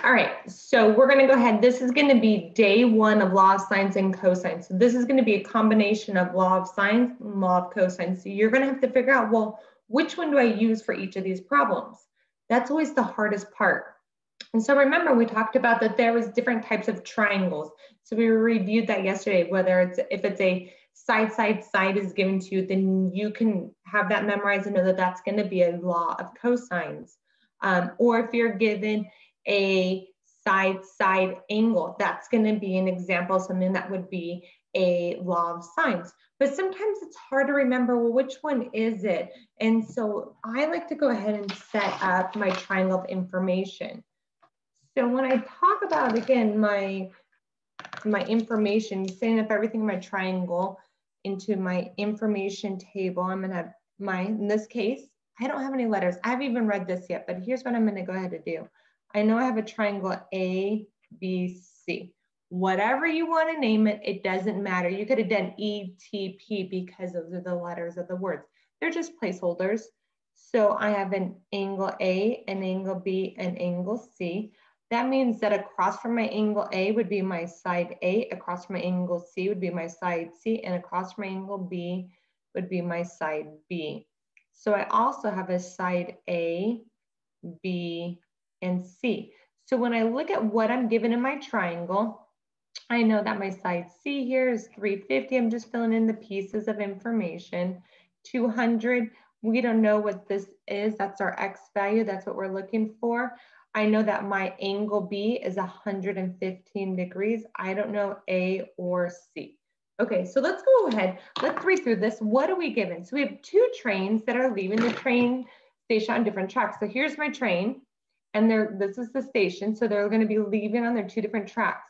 All right, so we're going to go ahead. This is going to be day one of law of sines and cosines. So this is going to be a combination of law of sines and law of cosines. So you're going to have to figure out, well, which one do I use for each of these problems? That's always the hardest part. And so remember, we talked about that there was different types of triangles. So we reviewed that yesterday, whether it's if it's a side is given to you, then you can have that memorized and know that that's going to be a law of cosines. Or if you're given a side angle, that's going to be an example of something that would be a law of sines. But sometimes it's hard to remember, well, which one is it? And so I like to go ahead and set up my triangle of information. So when I talk about, again, my information, setting up everything in my triangle into my information table, I'm going to have in this case, I don't have any letters. I haven't even read this yet, but here's what I'm going to go ahead and do. I know I have a triangle A, B, C. Whatever you want to name it, it doesn't matter. You could have done E, T, P because those are the letters of the words. They're just placeholders. So I have an angle A, an angle B, an angle C. That means that across from my angle A would be my side A, across from my angle C would be my side C, and across from my angle B would be my side B. So I also have a side A, B, and C. So when I look at what I'm given in my triangle, I know that my side C here is 350. I'm just filling in the pieces of information. 200, we don't know what this is. That's our X value. That's what we're looking for. I know that my angle B is 115 degrees. I don't know A or C. Okay, so let's go ahead. Let's read through this. What are we given? So we have two trains that are leaving the train station on different tracks. So here's my train, and this is the station. So they're going to be leaving on their two different tracks.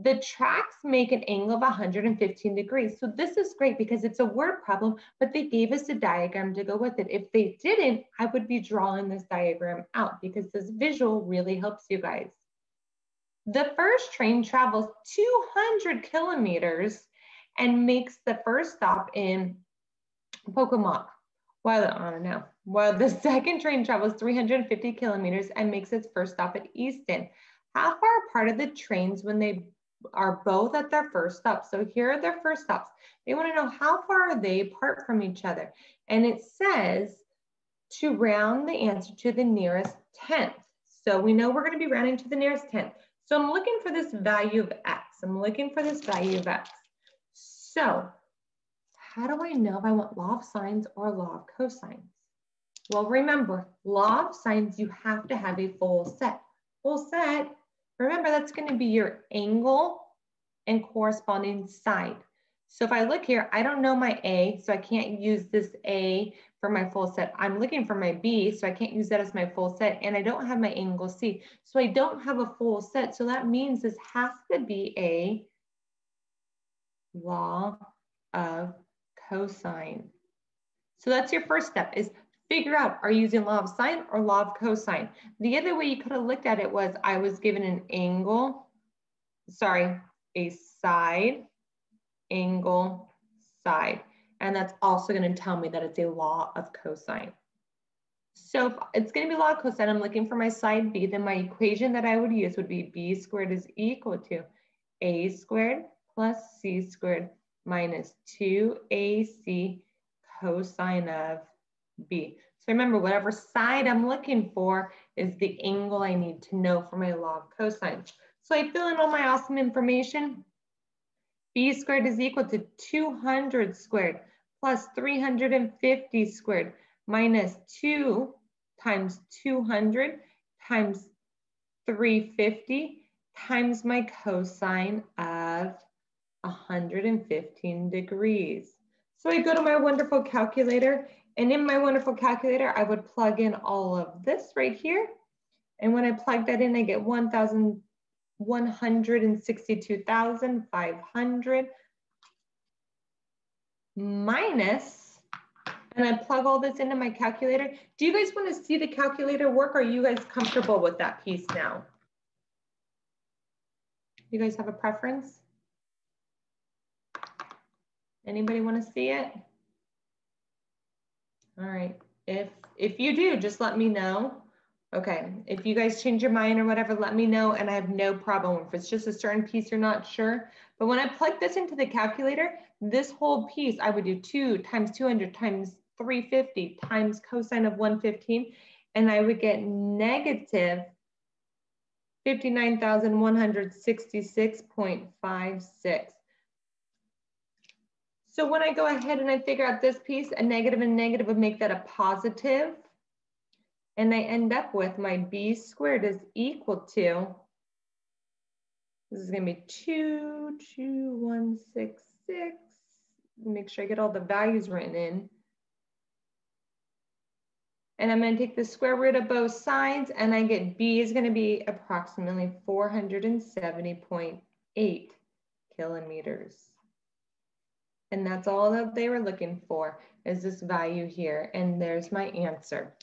The tracks make an angle of 115 degrees. So this is great because it's a word problem, but they gave us a diagram to go with it. If they didn't, I would be drawing this diagram out because this visual really helps you guys. The first train travels 200 kilometers and makes the first stop in Pocomoke. While the second train travels 350 kilometers and makes its first stop at Easton. How far apart are the trains when they are both at their first stop? So here are their first stops. They want to know how far are they apart from each other. And it says to round the answer to the nearest tenth. So we know we're going to be rounding to the nearest tenth. So I'm looking for this value of X. I'm looking for this value of X. So how do I know if I want law of sines or law of cosines? Well, remember, law of sines, you have to have a full set. Full set, remember, that's going to be your angle and corresponding side. So if I look here, I don't know my A, so I can't use this A for my full set. I'm looking for my B, so I can't use that as my full set, and I don't have my angle C. So I don't have a full set, so that means this has to be a law of cosine. So that's your first step, is figure out, are you using law of sine or law of cosine? The other way you could have looked at it was I was given an angle, a side, angle, side. And that's also going to tell me that it's a law of cosine. So if it's going to be law of cosine, I'm looking for my side B, then my equation that I would use would be B squared is equal to A squared plus C squared minus 2AC cosine of B. So remember, whatever side I'm looking for is the angle I need to know for my law of cosine. So I fill in all my awesome information. B squared is equal to 200 squared plus 350 squared minus 2 times 200 times 350 times my cosine of 115 degrees. So I go to my wonderful calculator, and in my wonderful calculator, I would plug in all of this right here. And when I plug that in, I get 162,500 minus, and I plug all this into my calculator. Do you guys want to see the calculator work, or are you guys comfortable with that piece now? You guys have a preference? Anybody want to see it? All right, if you do, just let me know. Okay, if you guys change your mind or whatever, let me know, and I have no problem. If it's just a certain piece you're not sure. But when I plug this into the calculator, this whole piece, I would do 2 times 200 times 350 times cosine of 115, and I would get negative 59,166.56. So when I go ahead and I figure out this piece, a negative and negative would make that a positive. And I end up with my b squared is equal to, this is going to be 22166. Make sure I get all the values written in. And I'm going to take the square root of both sides, and I get b is going to be approximately 470.8 kilometers. And that's all that they were looking for, is this value here. And there's my answer.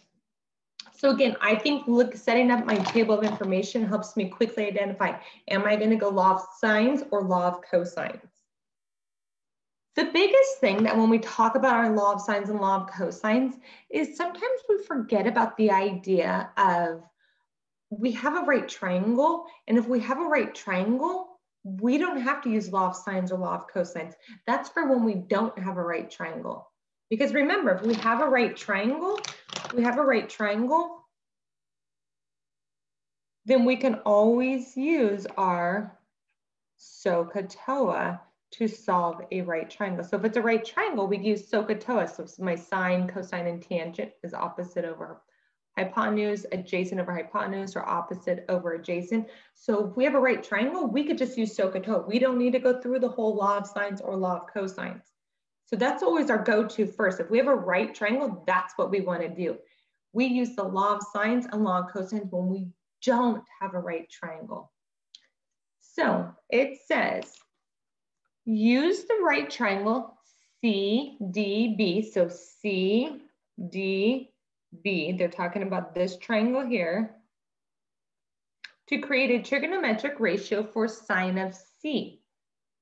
So again, I think setting up my table of information helps me quickly identify, am I going to go law of sines or law of cosines? The biggest thing that when we talk about our law of sines and law of cosines is sometimes we forget about the idea of we have a right triangle, and if we have a right triangle, we don't have to use law of sines or law of cosines. That's for when we don't have a right triangle. Because remember, if we have a right triangle, then we can always use our SOHCAHTOA to solve a right triangle. So if it's a right triangle, we use SOHCAHTOA. So my sine, cosine, and tangent is opposite over hypotenuse, adjacent over hypotenuse, or opposite over adjacent. So if we have a right triangle, we could just use SOHCAHTOA. We don't need to go through the whole law of sines or law of cosines. So that's always our go-to first. If we have a right triangle, that's what we want to do. We use the law of sines and law of cosines when we don't have a right triangle. So it says, use the right triangle CDB. So CDB, they're talking about this triangle here, to create a trigonometric ratio for sine of C.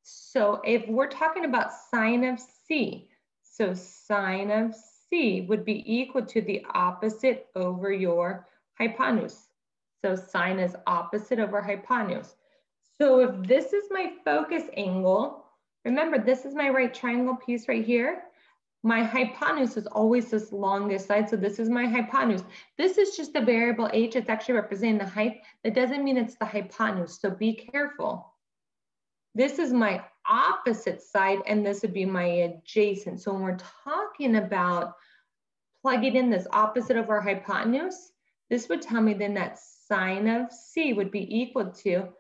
So if we're talking about sine of C, so sine of C would be equal to the opposite over your hypotenuse. So sine is opposite over hypotenuse. So if this is my focus angle, remember this is my right triangle piece right here. My hypotenuse is always this longest side, so this is my hypotenuse. This is just a variable h, it's actually representing the height. That doesn't mean it's the hypotenuse, so be careful. This is my opposite side, and this would be my adjacent. So when we're talking about plugging in this opposite of our hypotenuse, this would tell me then that sine of C would be equal to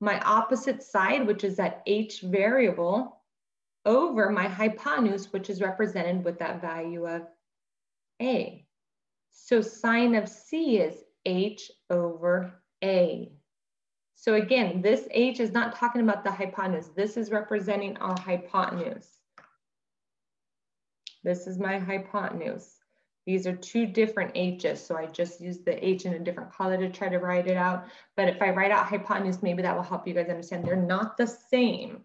my opposite side, which is that h variable, over my hypotenuse, which is represented with that value of A. So sine of C is h over A. So again, this h is not talking about the hypotenuse. This is representing our hypotenuse. This is my hypotenuse. These are two different h's, so I just used the h in a different color to try to write it out. But if I write out hypotenuse, maybe that will help you guys understand. They're not the same.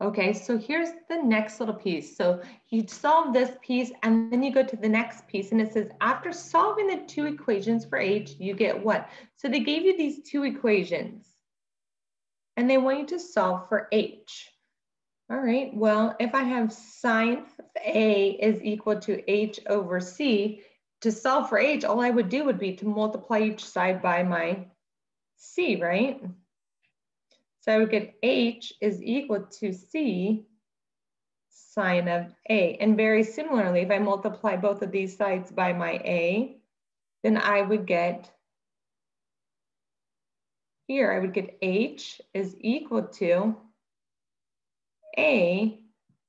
Okay, so here's the next little piece. So you solve this piece and then you go to the next piece, and it says after solving the two equations for h, you get what? So they gave you these two equations and they want you to solve for h. All right, well, if I have sine of A is equal to h over c, to solve for h, all I would do would be to multiply each side by my c, right? So I would get h is equal to c sine of A. And very similarly, if I multiply both of these sides by my A, then I would get, here I would get h is equal to A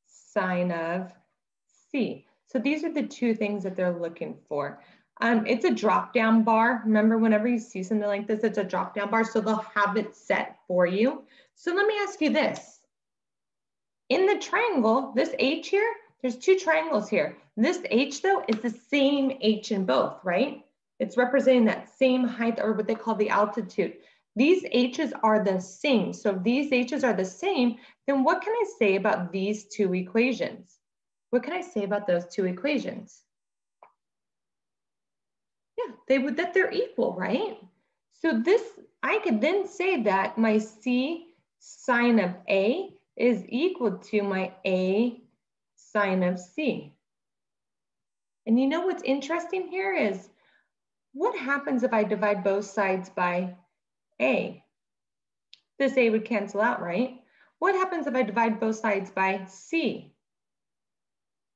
sine of C. So these are the two things that they're looking for. It's a drop-down bar. Remember, whenever you see something like this, it's a drop-down bar, so they'll have it set for you. So let me ask you this. In the triangle, this h here, there's two triangles here. This h, though, is the same h in both, right? It's representing that same height, or what they call the altitude. These h's are the same. So if these h's are the same, then what can I say about these two equations? What can I say about those two equations? that they're equal, right? So this, I could then say that my C sine of A is equal to my A sine of C. And you know what's interesting here is, what happens if I divide both sides by A? This A would cancel out, right? What happens if I divide both sides by C?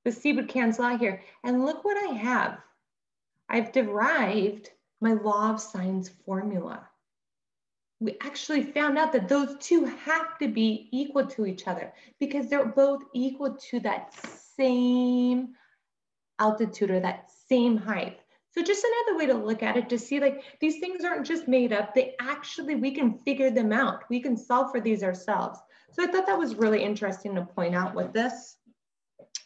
The C would cancel out here. And look what I have. I've derived my law of sines formula. We actually found out that those two have to be equal to each other because they're both equal to that same altitude or that same height. So just another way to look at it, to see like these things aren't just made up, they actually, we can figure them out. We can solve for these ourselves. So I thought that was really interesting to point out with this.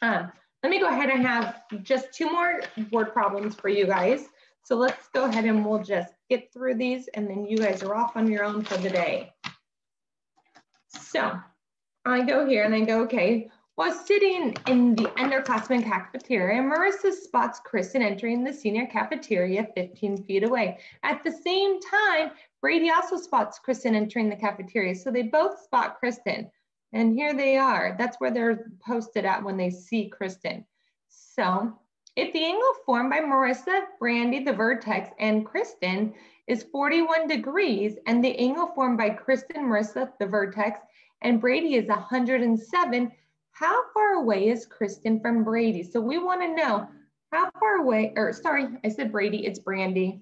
Let me go ahead and have just 2 more word problems for you guys. So let's go ahead and we'll just get through these and then you guys are off on your own for the day. So I go here and I go, okay, while sitting in the underclassmen cafeteria, Marissa spots Kristen entering the senior cafeteria 15 feet away. At the same time, Brady also spots Kristen entering the cafeteria. So they both spot Kristen. And here they are. That's where they're posted at when they see Kristen. So if the angle formed by Marissa, Brandy, the vertex, and Kristen is 41 degrees, and the angle formed by Kristen, Marissa, the vertex, and Brady is 107, how far away is Kristen from Brady? So we want to know how far away, or sorry, I said Brady, it's Brandy.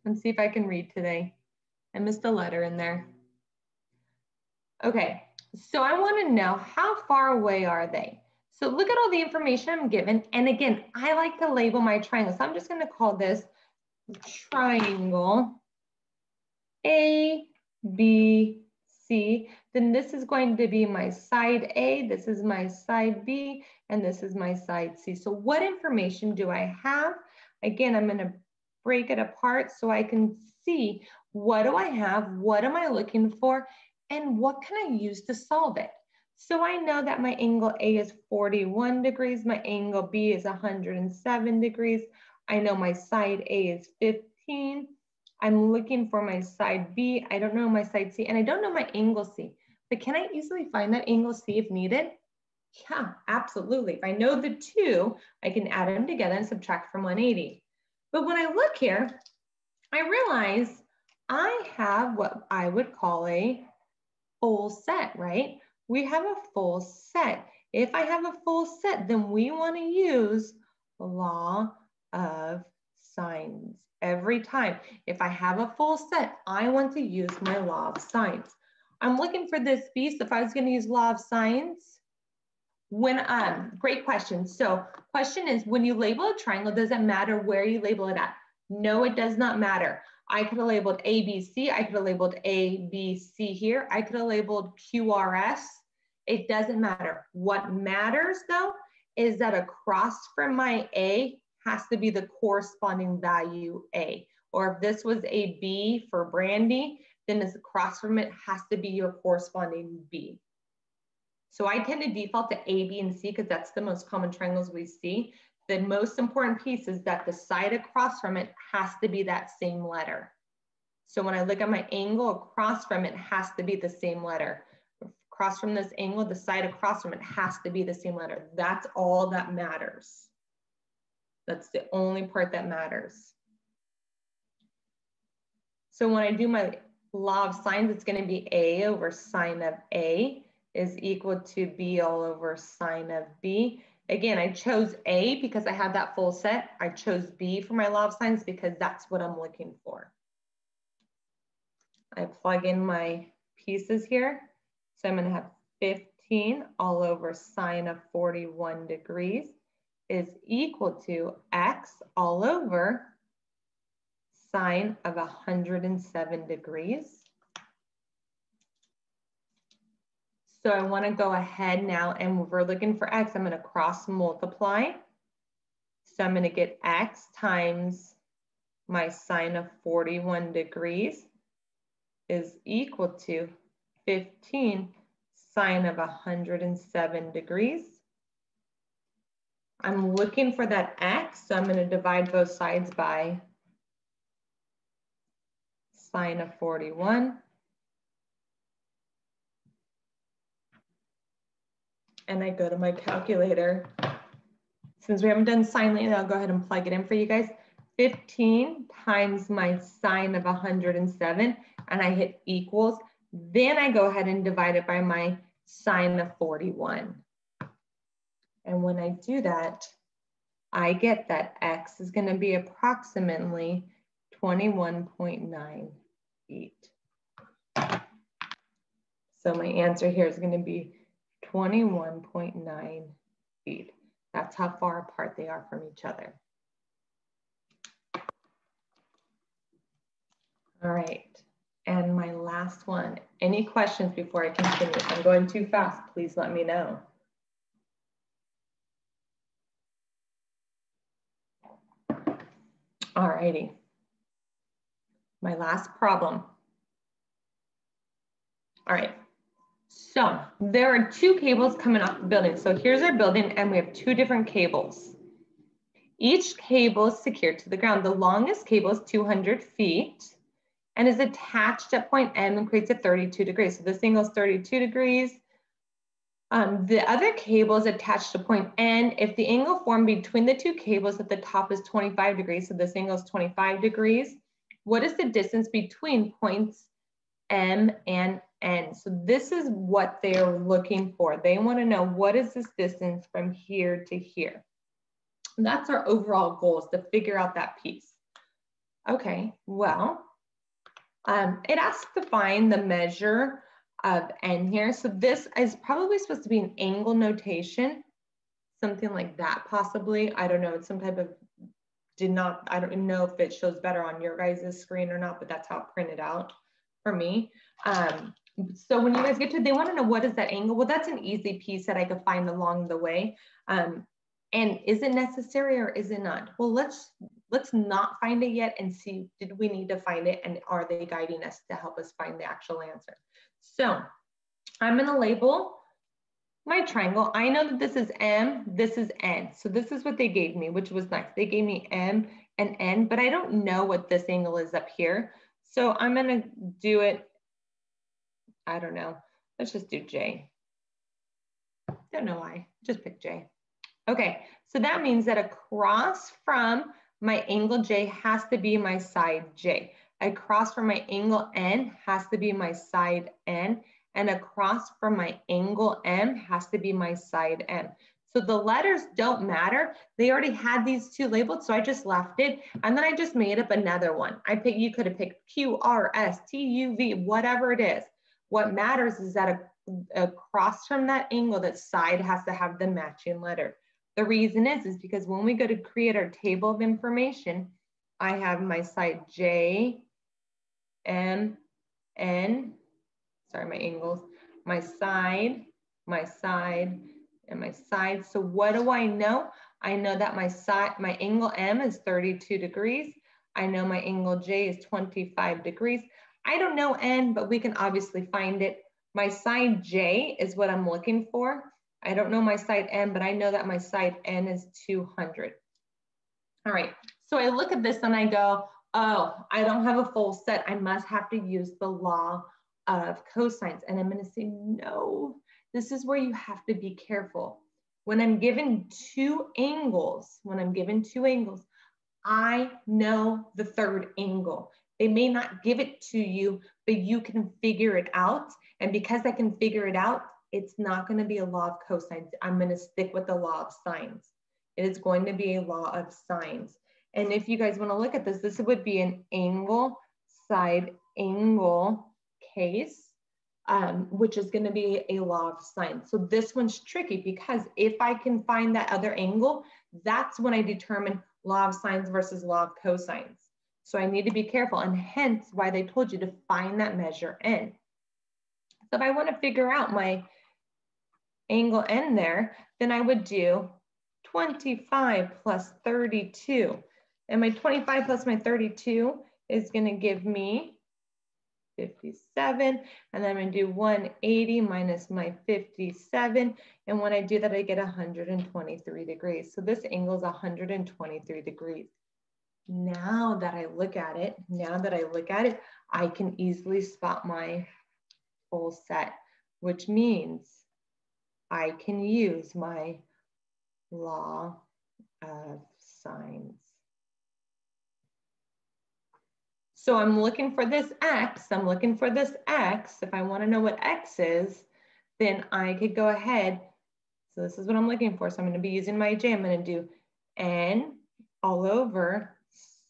Let's see if I can read today. I missed a letter in there. Okay, so I want to know how far away are they? So look at all the information I'm given. And again, I like to label my triangle. So I'm just going to call this triangle A, B, C. Then this is going to be my side A, this is my side B, and this is my side C. So what information do I have? Again, I'm going to break it apart so I can see what do I have, what am I looking for, and what can I use to solve it? So I know that my angle A is 41 degrees, my angle B is 107 degrees. I know my side A is 15. I'm looking for my side B. I don't know my side C, and I don't know my angle C. But can I easily find that angle C if needed? Yeah, absolutely. If I know the two, I can add them together and subtract from 180. But when I look here, I realize I have what I would call a full set, right? We have a full set. If I have a full set, then we want to use the law of sines. Every time, if I have a full set, I want to use my law of sines. I'm looking for this B, so if I was going to use law of sines, great question. So question is, when you label a triangle, does it matter where you label it at? No, it does not matter. I could have labeled A, B, C. I could have labeled A, B, C here. I could have labeled QRS. It doesn't matter. What matters though, is that across from my A has to be the corresponding value A. Or if this was a B for Brandy, then this across from it has to be your corresponding B. So I tend to default to A, B, and C because that's the most common triangles we see. The most important piece is that the side across from it has to be that same letter. So when I look at my angle across from it has to be the same letter. Across from this angle, the side across from it has to be the same letter. That's all that matters. That's the only part that matters. So when I do my law of sines, it's going to be A over sine of A is equal to B all over sine of B. Again, I chose A because I had that full set. I chose B for my law of sines because that's what I'm looking for. I plug in my pieces here. So I'm going to have 15 all over sine of 41 degrees is equal to X all over sine of 107 degrees. So I want to go ahead now and we're looking for X. I'm going to cross multiply. So I'm going to get X times my sine of 41 degrees is equal to 15 sine of 107 degrees. I'm looking for that x, so I'm going to divide both sides by sine of 41. And I go to my calculator. Since we haven't done sine lately, I'll go ahead and plug it in for you guys. 15 times my sine of 107, and I hit equals. Then I go ahead and divide it by my sine of 41. And when I do that, I get that x is going to be approximately 21.98. So my answer here is going to be 21.9 feet. That's how far apart they are from each other. All right, and my last one. Any questions before I continue? If I'm going too fast, please let me know. All righty, my last problem. All right, so there are two cables coming off the building. So here's our building and we have two different cables. Each cable is secured to the ground. The longest cable is 200 feet and is attached at point M and creates a 32 degrees. So this angle is 32 degrees. The other cable is attached to point N. If the angle formed between the two cables at the top is 25 degrees, so this angle is 25 degrees, what is the distance between points M and N? So this is what they're looking for. They want to know, what is this distance from here to here? And that's our overall goal, is to figure out that piece. Okay, well, it asks to find the measure of N here. So this is probably supposed to be an angle notation, something like that possibly. I don't know, it's some type of, I don't know if it shows better on your guys' screen or not, but that's how it printed out for me. So when you guys get to it, they want to know, what is that angle? Well, that's an easy piece that I could find along the way. And is it necessary or is it not? Well, let's not find it yet and see, did we need to find it, and are they guiding us to help us find the actual answer? So I'm going to label my triangle. I know that this is M, this is N. So this is what they gave me, which was nice. They gave me M and N, but I don't know what this angle is up here. So I'm going to do it, I don't know. Let's just do J. Don't know why, just pick J. Okay, so that means that across from my angle J has to be my side J. Across from my angle N has to be my side N. And across from my angle M has to be my side M. So the letters don't matter. They already had these two labeled, so I just left it. And then I just made up another one. You could have picked Q, R, S, T, U, V, whatever it is. What matters is that across from that angle, that side has to have the matching letter. The reason is because when we go to create our table of information, I have my side J, M, N, sorry, my angles, my side, and my side. So what do I know? I know that my angle M is 32 degrees. I know my angle J is 25 degrees. I don't know N, but we can obviously find it. My side J is what I'm looking for. I don't know my side N, but I know that my side N is 200. All right, so I look at this and I go, oh, I don't have a full set. I must have to use the law of cosines. And I'm gonna say, no, this is where you have to be careful. When I'm given two angles, I know the third angle. They may not give it to you, but you can figure it out. And because I can figure it out, it's not going to be a law of cosines. I'm going to stick with the law of sines. It is going to be a law of sines. And if you guys want to look at this, this would be an angle, side angle case, which is going to be a law of sines. So this one's tricky because if I can find that other angle, that's when I determine law of sines versus law of cosines. So I need to be careful, and hence why they told you to find that measure N. So if I want to figure out my angle N there, then I would do 25 plus 32. And my 25 plus my 32 is going to give me 57. And then I'm going to do 180 minus my 57. And when I do that, I get 123 degrees. So this angle is 123 degrees. Now that I look at it, I can easily spot my full set, which means I can use my law of sines. So I'm looking for this x, If I want to know what x is, then I could go ahead. So this is what I'm looking for. So I'm going to be using my j. I'm going to do n all over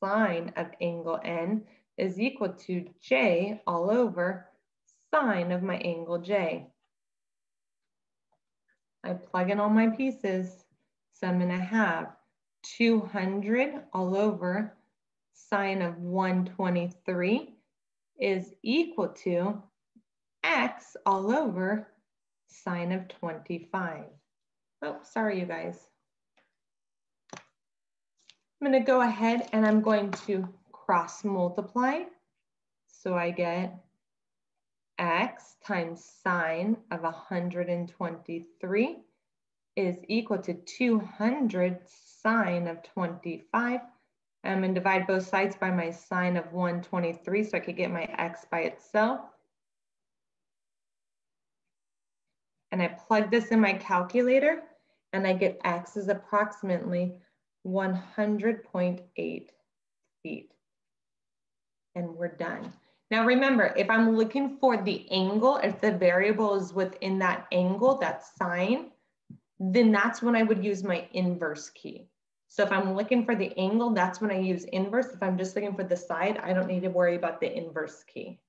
sine of angle n is equal to j all over sine of my angle j. I plug in all my pieces. So I'm going to have 200 all over sine of 123 is equal to x all over sine of 25. Oh, sorry, you guys. I'm going to go ahead and I'm going to cross multiply. So I get x times sine of 123 is equal to 200 sine of 25. I'm going to divide both sides by my sine of 123 so I could get my x by itself. And I plug this in my calculator and I get x is approximately 100.8 feet. And we're done. Now remember, if I'm looking for the angle, if the variable is within that angle, that sine, then that's when I would use my inverse key. So if I'm looking for the angle, that's when I use inverse. If I'm just looking for the side, I don't need to worry about the inverse key.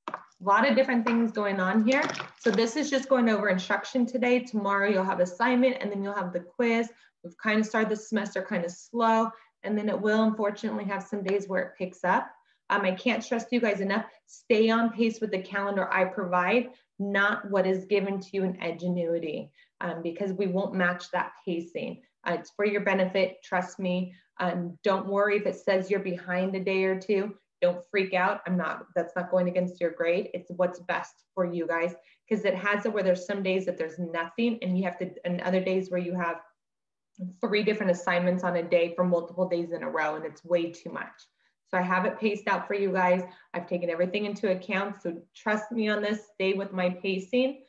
A lot of different things going on here. So this is just going over instruction today. Tomorrow you'll have assignment and then you'll have the quiz. We've kind of started the semester kind of slow, and then it will unfortunately have some days where it picks up. I can't stress to you guys enough, stay on pace with the calendar I provide, not what is given to you in Edgenuity, because we won't match that pacing. It's for your benefit, trust me. Don't worry if it says you're behind a day or two. Don't freak out. That's not going against your grade. It's what's best for you guys, because it has it where there's some days that there's nothing and you have to, and other days where you have 3 different assignments on a day for multiple days in a row, and it's way too much. So I have it paced out for you guys. I've taken everything into account. So trust me on this, stay with my pacing.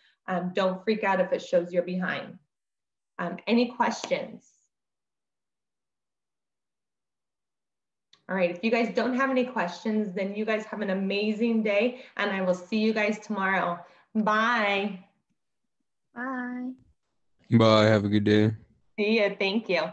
Don't freak out if it shows you're behind. Any questions? All right, if you guys don't have any questions, then you guys have an amazing day and I will see you guys tomorrow. Bye. Bye. Bye. Have a good day. See ya. Thank you.